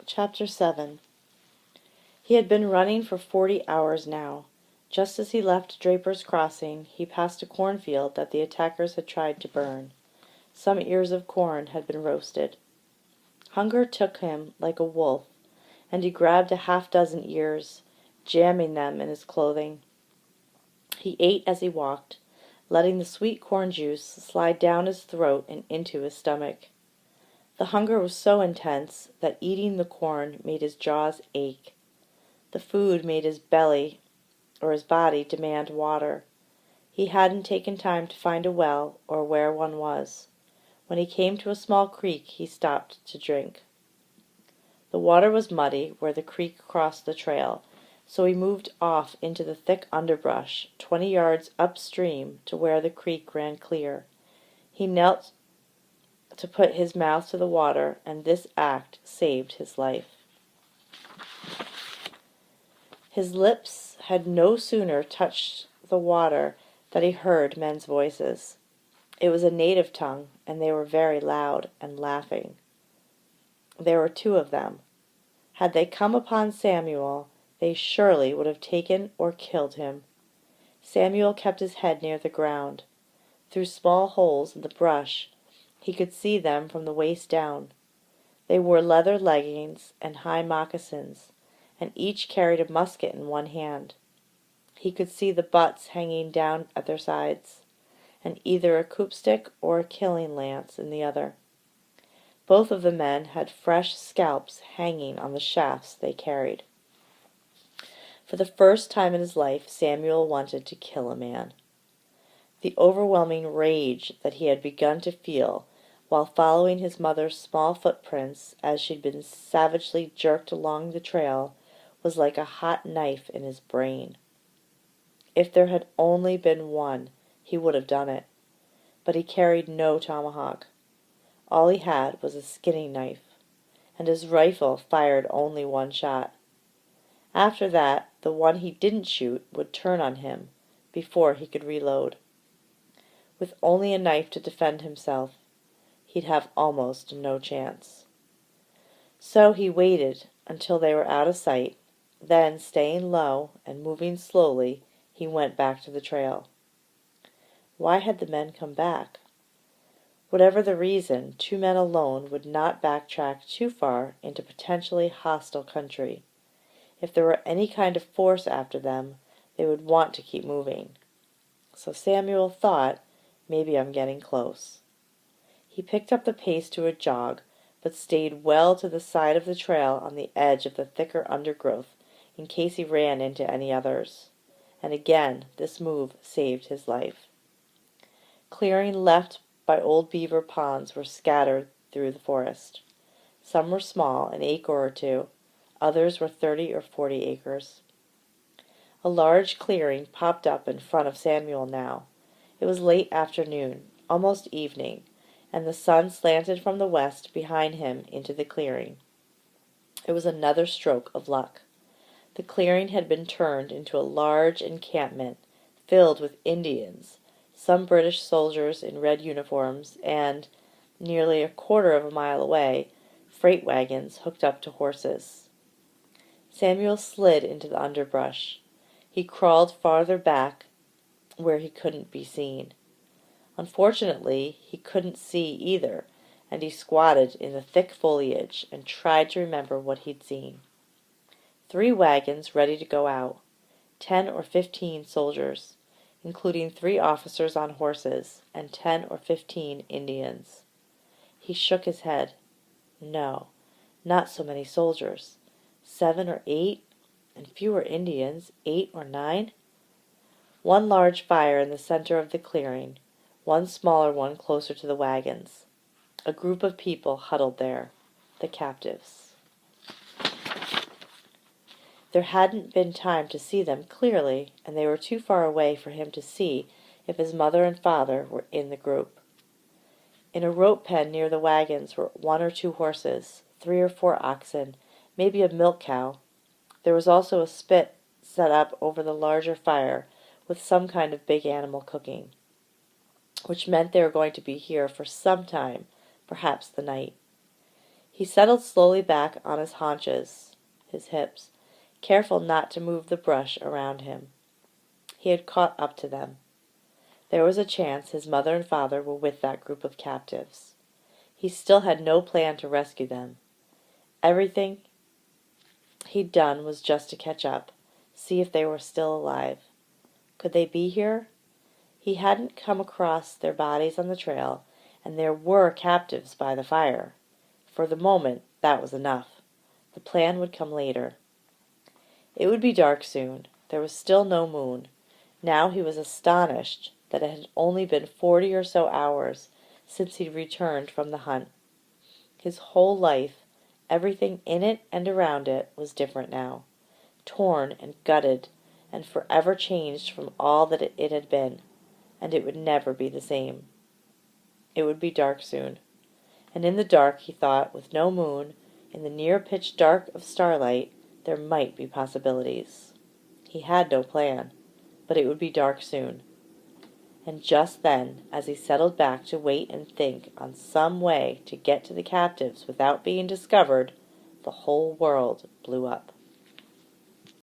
Chapter 7. He had been running for 40 hours now. Just as he left Draper's Crossing, he passed a cornfield that the attackers had tried to burn. Some ears of corn had been roasted. Hunger took him like a wolf, and he grabbed a half-dozen ears, jamming them in his clothing. He ate as he walked, letting the sweet corn juice slide down his throat and into his stomach. The hunger was so intense that eating the corn made his jaws ache. The food made his belly or his body demand water. He hadn't taken time to find a well or where one was. When he came to a small creek, he stopped to drink. The water was muddy where the creek crossed the trail, so he moved off into the thick underbrush, 20 yards upstream to where the creek ran clear. He knelt to put his mouth to the water, and this act saved his life. His lips had no sooner touched the water than he heard men's voices. It was a native tongue, and they were very loud and laughing. There were 2 of them. Had they come upon Samuel, they surely would have taken or killed him. Samuel kept his head near the ground. Through small holes in the brush, he could see them from the waist down. They wore leather leggings and high moccasins, and each carried a musket in one hand. He could see the butts hanging down at their sides, and either a coopstick or a killing lance in the other. Both of the men had fresh scalps hanging on the shafts they carried. For the first time in his life, Samuel wanted to kill a man. The overwhelming rage that he had begun to feel while following his mother's small footprints as she'd been savagely jerked along the trail was like a hot knife in his brain. If there had only been one, he would have done it. But he carried no tomahawk. All he had was a skinning knife, and his rifle fired only one shot. After that, the one he didn't shoot would turn on him before he could reload. With only a knife to defend himself, he'd have almost no chance. So he waited until they were out of sight, then, staying low and moving slowly, he went back to the trail. Why had the men come back? Whatever the reason, 2 men alone would not backtrack too far into potentially hostile country. If there were any kind of force after them, they would want to keep moving. So Samuel thought, maybe I'm getting close. He picked up the pace to a jog, but stayed well to the side of the trail on the edge of the thicker undergrowth in case he ran into any others. And again, this move saved his life. Clearing left by old beaver ponds were scattered through the forest. Some were small, an acre or 2. Others were 30 or 40 acres. A large clearing popped up in front of Samuel now. It was late afternoon, almost evening, and the sun slanted from the west behind him into the clearing. It was another stroke of luck. The clearing had been turned into a large encampment filled with Indians, some British soldiers in red uniforms, and, nearly a quarter of a mile away, freight wagons hooked up to horses. Samuel slid into the underbrush. He crawled farther back where he couldn't be seen. Unfortunately, he couldn't see either, and he squatted in the thick foliage and tried to remember what he'd seen. 3 wagons ready to go out, 10 or 15 soldiers, including 3 officers on horses, and 10 or 15 Indians. He shook his head. No, not so many soldiers. 7 or 8, and fewer Indians, 8 or 9. One large fire in the center of the clearing, one smaller one closer to the wagons. A group of people huddled there, the captives. There hadn't been time to see them clearly, and they were too far away for him to see if his mother and father were in the group. In a rope pen near the wagons were 1 or 2 horses, 3 or 4 oxen, maybe a milk cow. There was also a spit set up over the larger fire with some kind of big animal cooking, which meant they were going to be here for some time, perhaps the night. He He settled slowly back on his haunches, his hips, careful not to move the brush around him. He had caught up to them. There was a chance his mother and father were with that group of captives. He still had no plan to rescue them. Everything he'd done was just to catch up, see if they were still alive. Could they be here? He hadn't come across their bodies on the trail, and there were captives by the fire. For the moment, that was enough. The plan would come later. It would be dark soon. There was still no moon. Now he was astonished that it had only been 40 or so hours since he'd returned from the hunt. His whole life, everything in it and around it, was different now, torn and gutted, and forever changed from all that it had been, and it would never be the same. It would be dark soon, and in the dark, he thought, with no moon, in the near pitch dark of starlight, there might be possibilities. He had no plan, but it would be dark soon. And just then, as he settled back to wait and think on some way to get to the captives without being discovered, the whole world blew up.